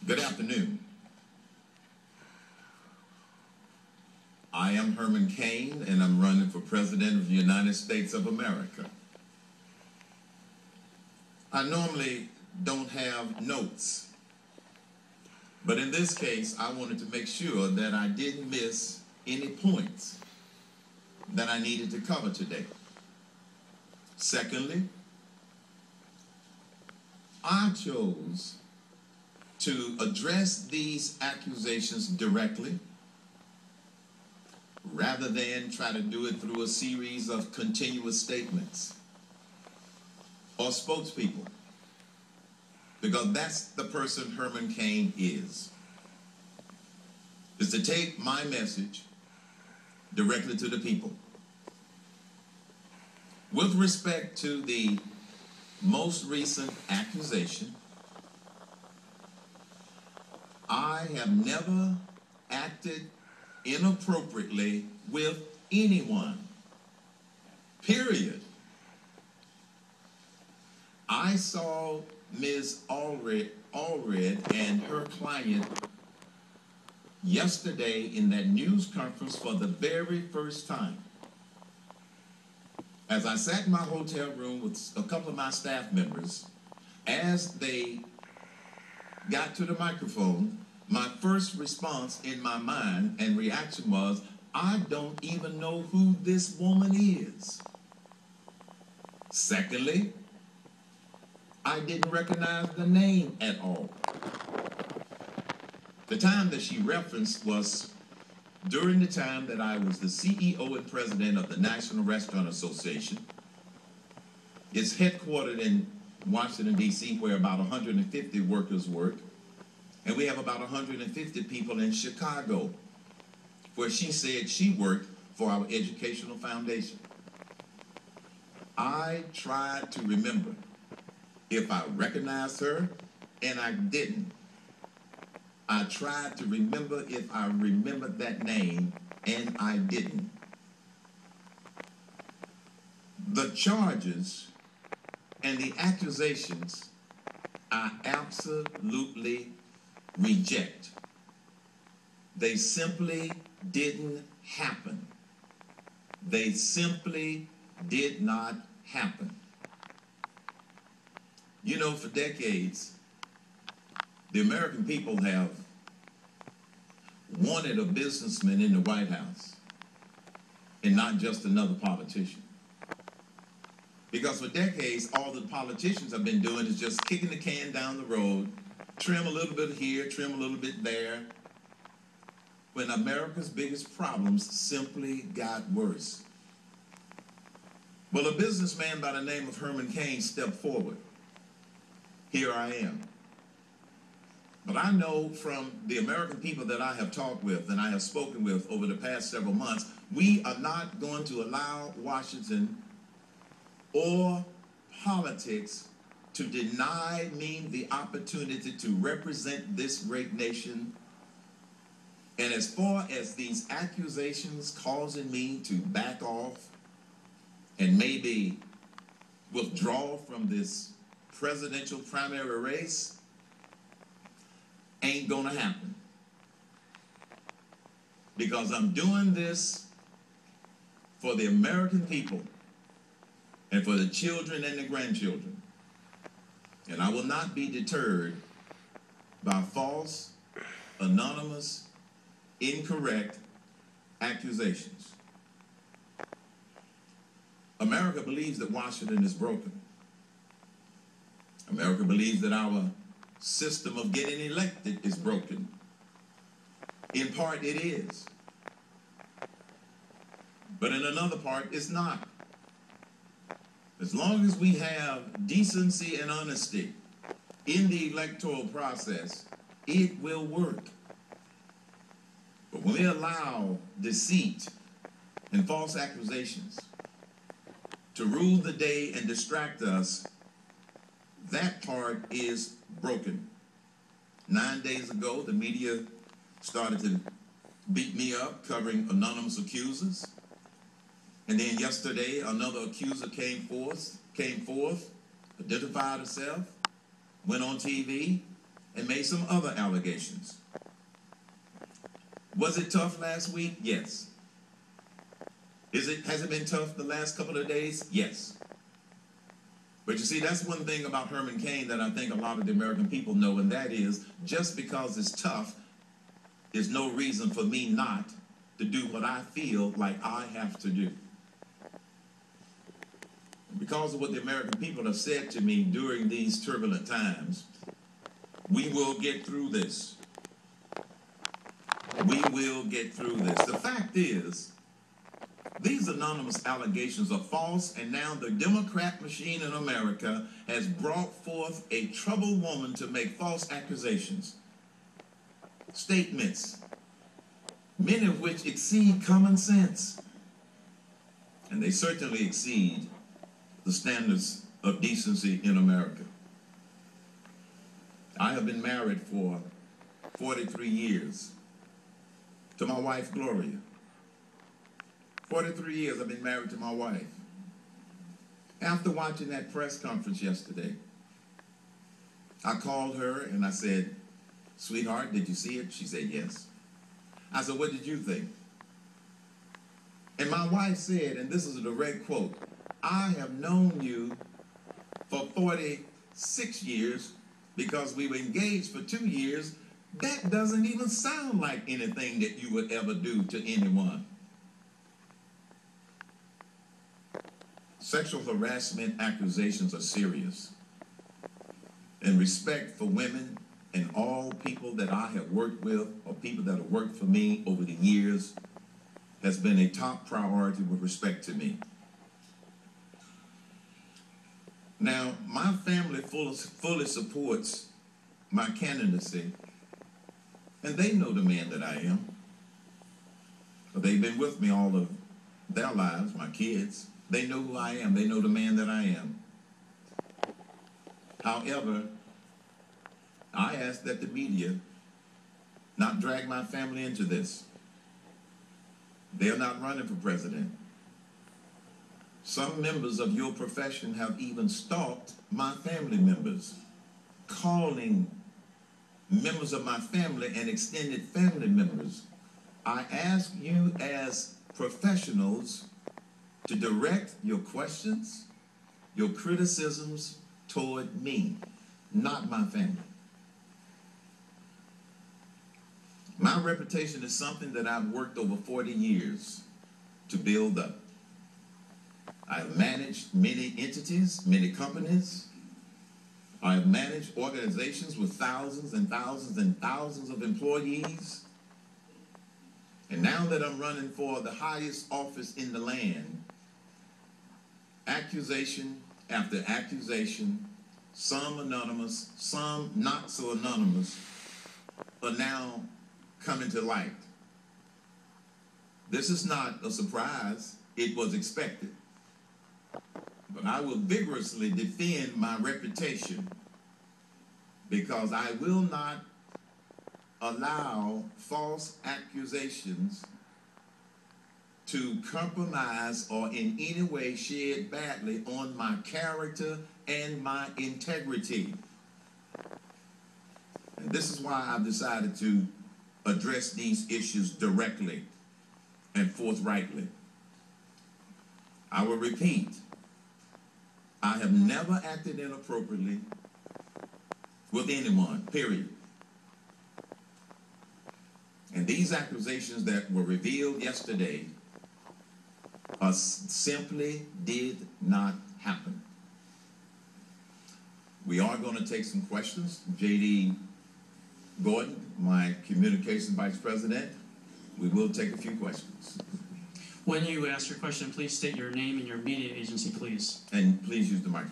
Good afternoon. I am Herman Cain, and I'm running for President of the United States of America. I normally don't have notes, but in this case, I wanted to make sure that I didn't miss any points that I needed to cover today. Secondly, I chose to address these accusations directly rather than try to do it through a series of continuous statements or spokespeople, because that's the person Herman Cain is to take my message directly to the people. With respect to the most recent accusation, I have never acted inappropriately with anyone, period. I saw Ms. Allred and her client yesterday in that news conference for the very first time. As I sat in my hotel room with a couple of my staff members, as they got to the microphone, my first response in my mind and reaction was, I don't even know who this woman is. Secondly, I didn't recognize the name at all. The time that she referenced was during the time that I was the CEO and president of the National Restaurant Association. It's headquartered in Washington, D.C., where about 150 workers work. And we have about 150 people in Chicago, where she said she worked for our educational foundation. I tried to remember if I recognized her, and I didn't. I tried to remember if I remembered that name, and I didn't. The charges and the accusations I absolutely reject. They simply didn't happen. They simply did not happen. You know, for decades, the American people have wanted a businessman in the White House and not just another politician. Because for decades, all the politicians have been doing is just kicking the can down the road, trim a little bit here, trim a little bit there, when America's biggest problems simply got worse. Well, a businessman by the name of Herman Cain stepped forward. Here I am. But I know from the American people that I have talked with and I have spoken with over the past several months, we are not going to allow Washington or politics to deny me the opportunity to represent this great nation. And as far as these accusations causing me to back off and maybe withdraw from this presidential primary race, ain't gonna happen. Because I'm doing this for the American people and for the children and the grandchildren. And I will not be deterred by false, anonymous, incorrect accusations. America believes that Washington is broken. America believes that our system of getting elected is broken. In part, it is. But in another part, it's not. As long as we have decency and honesty in the electoral process, it will work. But when we allow deceit and false accusations to rule the day and distract us, that part is broken. 9 days ago, the media started to beat me up, covering anonymous accusers. And then yesterday, another accuser came forth, identified herself, went on TV, and made some other allegations. Was it tough last week? Yes. Has it been tough the last couple of days? Yes. But you see, that's one thing about Herman Cain that I think a lot of the American people know, and that is, just because it's tough is no reason for me not to do what I feel like I have to do. Because of what the American people have said to me during these turbulent times, we will get through this. We will get through this. The fact is, these anonymous allegations are false, and now the Democrat machine in America has brought forth a troubled woman to make false accusations, statements, many of which exceed common sense. And they certainly exceed the standards of decency in America. I have been married for 43 years to my wife, Gloria. 43 years I've been married to my wife. After watching that press conference yesterday, I called her and I said, "Sweetheart, did you see it?" She said, "Yes." I said, "What did you think?" And my wife said, and this is a direct quote, "I have known you for 46 years because we were engaged for 2 years. That doesn't even sound like anything that you would ever do to anyone." Sexual harassment accusations are serious. And respect for women and all people that I have worked with or people that have worked for me over the years has been a top priority with respect to me. Now, my family fully supports my candidacy, and they know the man that I am. But they've been with me all of their lives, my kids. They know who I am. They know the man that I am. However, I ask that the media not drag my family into this. They're not running for president. Some members of your profession have even stalked my family members, calling members of my family and extended family members. I ask you as professionals to direct your questions, your criticisms toward me, not my family. My reputation is something that I've worked over 40 years to build up. I have managed many entities, many companies. I have managed organizations with thousands and thousands and thousands of employees. And now that I'm running for the highest office in the land, accusation after accusation, some anonymous, some not so anonymous, are now coming to light. This is not a surprise. It was expected. But I will vigorously defend my reputation because I will not allow false accusations to compromise or in any way shed badly on my character and my integrity. And this is why I've decided to address these issues directly and forthrightly. I will repeat, I have never acted inappropriately with anyone, period. And these accusations that were revealed yesterday simply did not happen. We are going to take some questions. J.D. Gordon, my communications vice president, we will take a few questions. When you ask your question, please state your name and your media agency, please. And please use the microphone.